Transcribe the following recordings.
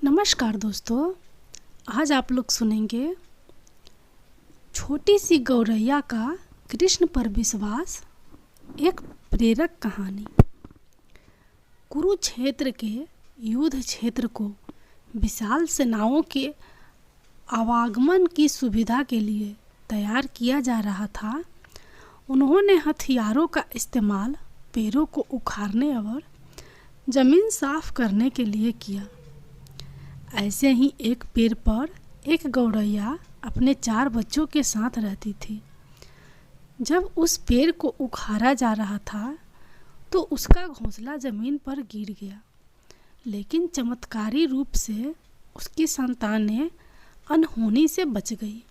नमस्कार दोस्तों, आज आप लोग सुनेंगे छोटी सी गौरैया का कृष्ण पर विश्वास, एक प्रेरक कहानी। कुरुक्षेत्र के युद्ध क्षेत्र को विशाल सेनाओं के आवागमन की सुविधा के लिए तैयार किया जा रहा था। उन्होंने हथियारों का इस्तेमाल पेड़ों को उखाड़ने और ज़मीन साफ करने के लिए किया। ऐसे ही एक पेड़ पर एक गौरैया अपने 4 बच्चों के साथ रहती थी। जब उस पेड़ को उखाड़ा जा रहा था तो उसका घोंसला ज़मीन पर गिर गया, लेकिन चमत्कारी रूप से उसकी संतानें अनहोनी से बच गई।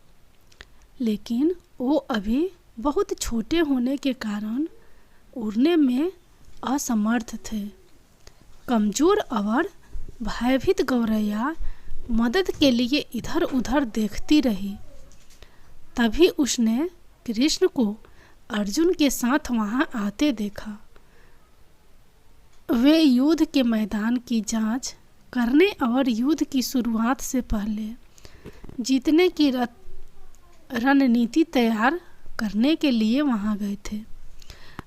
लेकिन वो अभी बहुत छोटे होने के कारण उड़ने में असमर्थ थे। कमज़ोर और भयभीत गौरैया मदद के लिए इधर उधर देखती रही। तभी उसने कृष्ण को अर्जुन के साथ वहां आते देखा। वे युद्ध के मैदान की जांच करने और युद्ध की शुरुआत से पहले जीतने की रणनीति तैयार करने के लिए वहां गए थे।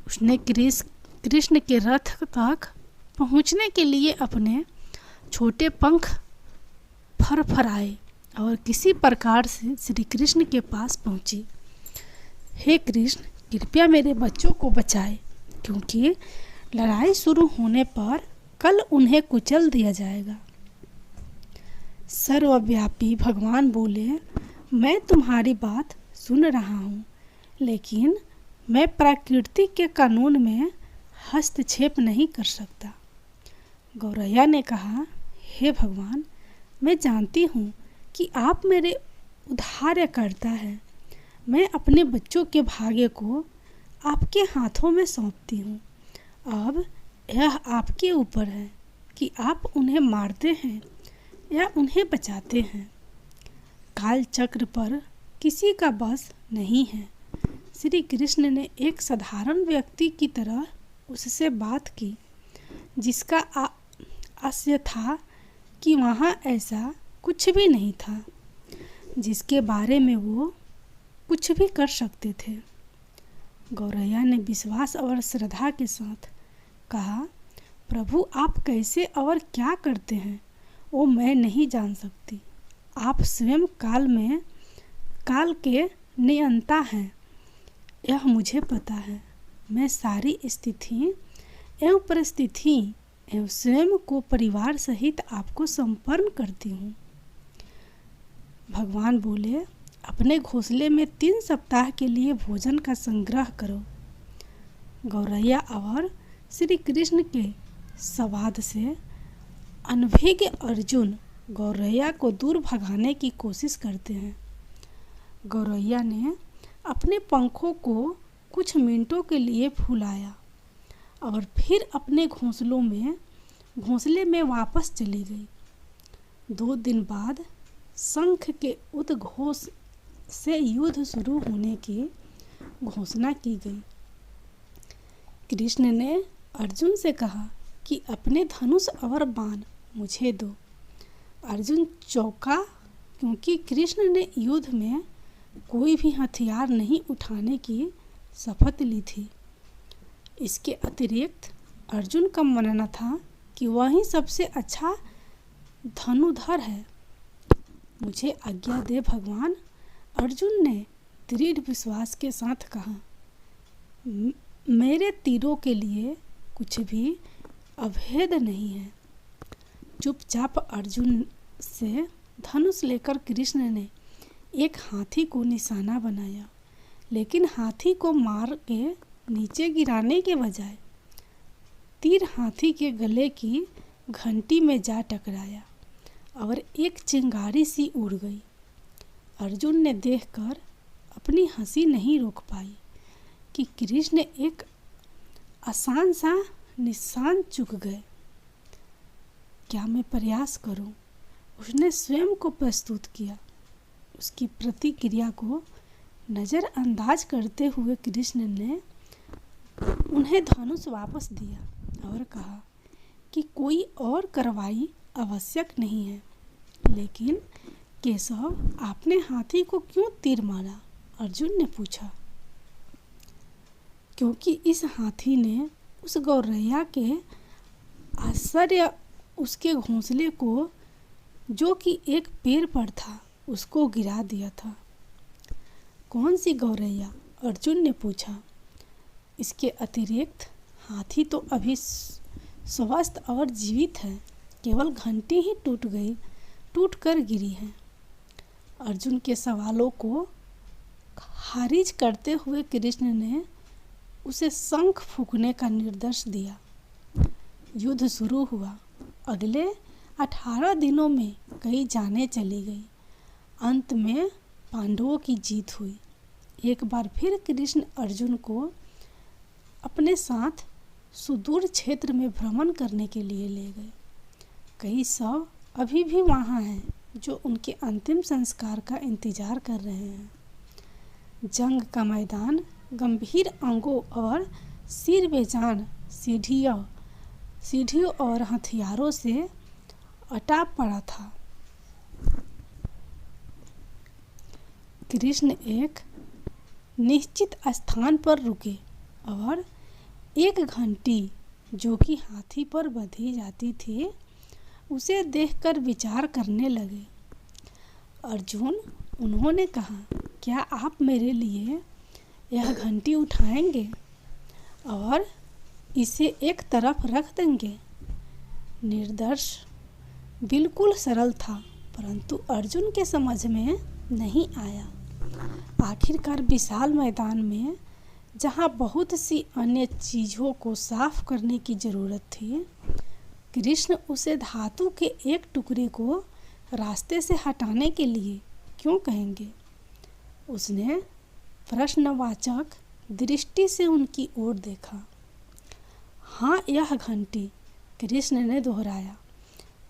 उसने कृष्ण के रथ तक पहुंचने के लिए अपने छोटे पंख फरफराए और किसी प्रकार से श्री कृष्ण के पास पहुंची। हे कृष्ण, कृपया मेरे बच्चों को बचाए, क्योंकि लड़ाई शुरू होने पर कल उन्हें कुचल दिया जाएगा। सर्वव्यापी भगवान बोले, मैं तुम्हारी बात सुन रहा हूँ, लेकिन मैं प्रकृति के कानून में हस्तक्षेप नहीं कर सकता। गौरैया ने कहा, हे भगवान, मैं जानती हूँ कि आप मेरे उद्धारकर्ता हैं। मैं अपने बच्चों के भाग्य को आपके हाथों में सौंपती हूँ। अब यह आपके ऊपर है कि आप उन्हें मारते हैं या उन्हें बचाते हैं। काल चक्र पर किसी का बस नहीं है। श्री कृष्ण ने एक साधारण व्यक्ति की तरह उससे बात की, जिसका आशय था कि वहाँ ऐसा कुछ भी नहीं था जिसके बारे में वो कुछ भी कर सकते थे। गौरैया ने विश्वास और श्रद्धा के साथ कहा, प्रभु, आप कैसे और क्या करते हैं वो मैं नहीं जान सकती। आप स्वयं काल के नियंता हैं, यह मुझे पता है। मैं सारी स्थिति एवं परिस्थिति एवं स्वयं को परिवार सहित आपको समर्पण करती हूँ। भगवान बोले, अपने घोंसले में 3 सप्ताह के लिए भोजन का संग्रह करो। गौरैया और श्री कृष्ण के संवाद से अनभिज्ञ अर्जुन गौरैया को दूर भगाने की कोशिश करते हैं। गौरैया ने अपने पंखों को कुछ मिनटों के लिए फुलाया और फिर अपने घोंसले में वापस चली गई। 2 दिन बाद शंख के उद्घोष से युद्ध शुरू होने की घोषणा की गई। कृष्ण ने अर्जुन से कहा कि अपने धनुष और बाण मुझे दो। अर्जुन चौंका, क्योंकि कृष्ण ने युद्ध में कोई भी हथियार नहीं उठाने की शपथ ली थी। इसके अतिरिक्त अर्जुन का मानना था कि वही सबसे अच्छा धनुर्धर है। मुझे आज्ञा दे भगवान, अर्जुन ने दृढ़ विश्वास के साथ कहा। मेरे तीरों के लिए कुछ भी अभेद नहीं है। चुपचाप अर्जुन से धनुष लेकर कृष्ण ने एक हाथी को निशाना बनाया, लेकिन हाथी को मार के नीचे गिराने के बजाय तीर हाथी के गले की घंटी में जा टकराया और एक चिंगारी सी उड़ गई। अर्जुन ने देखकर अपनी हंसी नहीं रोक पाई कि कृष्ण एक आसान सा निशान चूक गए। क्या मैं प्रयास करूं? उसने स्वयं को प्रस्तुत किया। उसकी प्रतिक्रिया को नज़रअंदाज करते हुए कृष्ण ने उन्हें धनुष वापस दिया और कहा कि कोई और कार्रवाई आवश्यक नहीं है। लेकिन केशव, आपने हाथी को क्यों तीर मारा? अर्जुन ने पूछा। क्योंकि इस हाथी ने उस गौरैया के आश्चर्य उसके घोंसले को, जो कि एक पेड़ पर था, उसको गिरा दिया था। कौन सी गौरैया? अर्जुन ने पूछा। इसके अतिरिक्त हाथी तो अभी स्वस्थ और जीवित है, केवल घंटी ही टूट कर गिरी है। अर्जुन के सवालों को खारिज करते हुए कृष्ण ने उसे शंख फूंकने का निर्देश दिया। युद्ध शुरू हुआ। अगले 18 दिनों में कई जानें चली गई। अंत में पांडवों की जीत हुई। एक बार फिर कृष्ण अर्जुन को अपने साथ सुदूर क्षेत्र में भ्रमण करने के लिए ले गए। कई शव अभी भी वहाँ हैं जो उनके अंतिम संस्कार का इंतजार कर रहे हैं। जंग का मैदान गंभीर अंगों और सिर बेजान सीढ़ियों और हथियारों से अटा पड़ा था। कृष्ण एक निश्चित स्थान पर रुके और एक घंटी, जो कि हाथी पर बंधी जाती थी, उसे देखकर विचार करने लगे। अर्जुन, उन्होंने कहा, क्या आप मेरे लिए यह घंटी उठाएंगे और इसे एक तरफ रख देंगे? निर्देश बिल्कुल सरल था, परंतु अर्जुन के समझ में नहीं आया। आखिरकार विशाल मैदान में, जहाँ बहुत सी अन्य चीज़ों को साफ करने की ज़रूरत थी, कृष्ण उसे धातु के एक टुकड़े को रास्ते से हटाने के लिए क्यों कहेंगे? उसने प्रश्नवाचक दृष्टि से उनकी ओर देखा। हाँ, यह घंटी, कृष्ण ने दोहराया।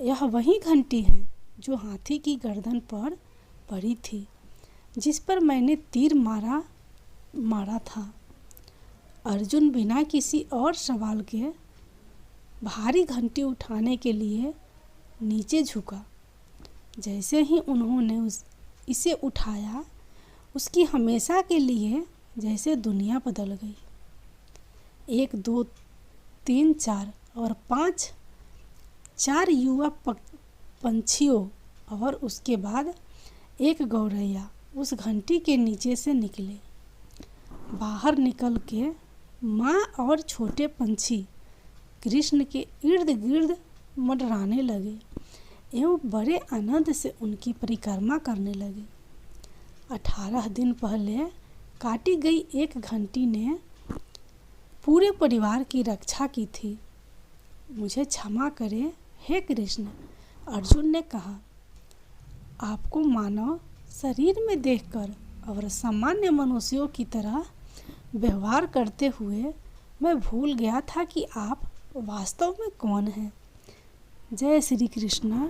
यह वही घंटी है जो हाथी की गर्दन पर पड़ी थी, जिस पर मैंने तीर मारा था। अर्जुन बिना किसी और सवाल के भारी घंटी उठाने के लिए नीचे झुका। जैसे ही उन्होंने इसे उठाया, उसकी हमेशा के लिए जैसे दुनिया बदल गई। 1, 2, 3, 4 और 5 4 युवा पंछियों और उसके बाद एक गौरैया उस घंटी के नीचे से निकले। बाहर निकल के माँ और छोटे पंछी कृष्ण के इर्द गिर्द मंडराने लगे एवं बड़े आनंद से उनकी परिक्रमा करने लगे। 18 दिन पहले काटी गई एक घंटी ने पूरे परिवार की रक्षा की थी। मुझे क्षमा करें हे कृष्ण, अर्जुन ने कहा। आपको मानव शरीर में देखकर और सामान्य मनुष्यों की तरह व्यवहार करते हुए मैं भूल गया था कि आप वास्तव में कौन हैं। जय श्री कृष्ण।